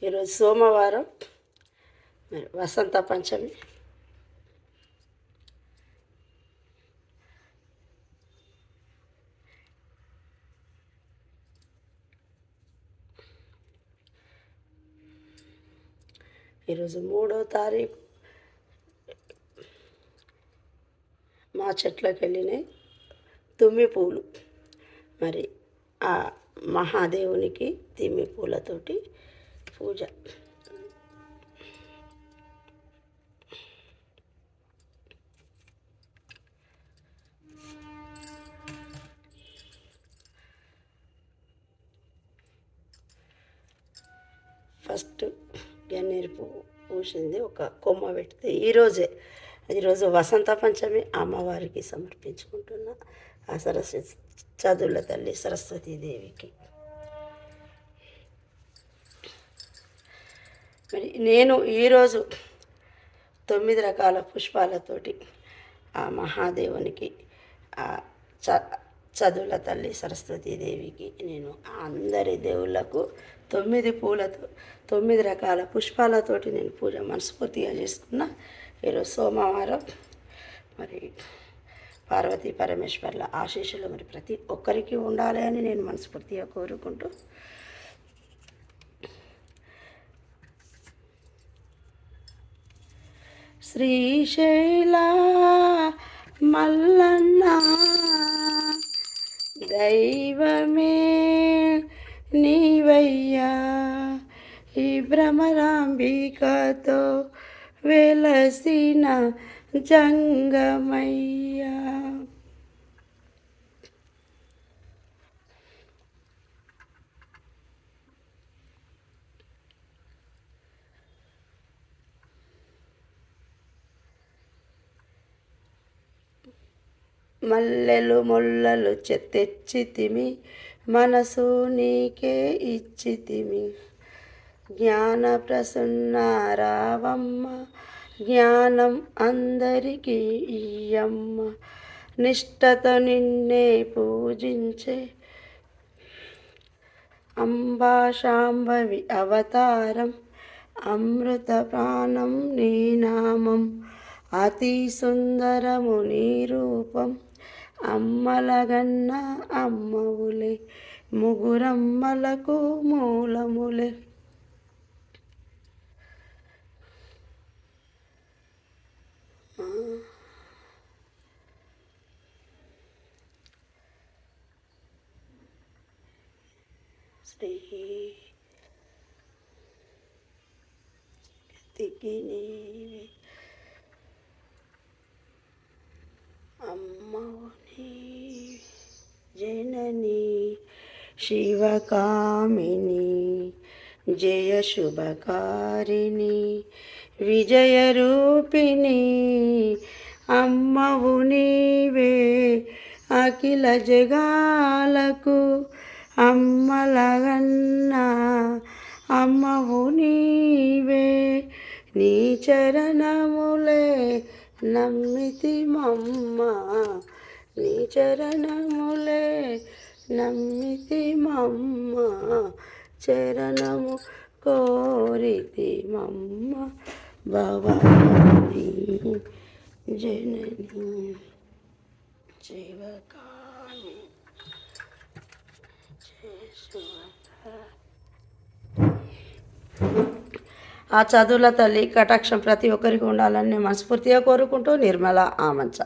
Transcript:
ఈరోజు సోమవారం, మరి వసంత పంచమి. ఈరోజు 3వ తారీఖు. మా చెట్లకు వెళ్ళినాయి తుమ్మి పూలు. మరి ఆ మహాదేవునికి తుమ్మి పూలతోటి పూజ. ఫస్ట్ గన్నేరు పువ్వు పూసింది, ఒక కొమ్మ పెడితే ఈరోజు వసంత పంచమి అమ్మవారికి సమర్పించుకుంటున్నా. ఆ చదువుల తల్లి సరస్వతీదేవికి. మరి నేను ఈరోజు 9 రకాల పుష్పాలతోటి ఆ మహాదేవునికి, ఆ చదువుల తల్లి సరస్వతీదేవికి, నేను అందరి దేవుళ్ళకు 9 రకాల పుష్పాలతోటి నేను పూజ మనస్ఫూర్తిగా చేసుకున్నా. ఈరోజు సోమవారం. మరి పార్వతీ పరమేశ్వర్ల ఆశీస్సులు మరి ప్రతి ఒక్కరికి ఉండాలి అని నేను మనస్ఫూర్తిగా కోరుకుంటూ, శ్రీశైల మల్లన్న దైవమే నీవయ్యా, ఈ భ్రమరాంబికతో వెలసిన జంగమయ్యా. మల్లెలు మొల్లలు తెచ్చితిమి, మనసు నీకే ఇచ్చితిమి. జ్ఞాన ప్రసన్న రావమ్మ, జ్ఞానం అందరికీ ఇయ్యమ్మ. నిష్టతో నిన్నే పూజించే అంబా శాంభవి అవతారం, అమృత ప్రాణం నీ నామం. అతి సుందరము నీ రూపం, అమ్మలగన్న అమ్మవులే, ముగురమ్మలకు మూలములే. శ్రీకి నీవే అమ్మవుని, జనని శివకామిని, జయ శుభకారిణి, విజయరూపిణి. అమ్మవు నీవే అఖిల జగాలకు, అమ్మలగన్న అమ్మవు నీవే. నీ చరణములే నమ్మితి మమ్మ, నీ చరణములే నమ్మితి మమ్మ. చరణము కోరితి మమ్మ, భవాని జనని శివకామి. ఆ చదువుల తల్లి కటాక్షం ప్రతి ఒక్కరికి ఉండాలని మనస్ఫూర్తిగా కోరుకుంటూ, నిర్మల ఆమంచ.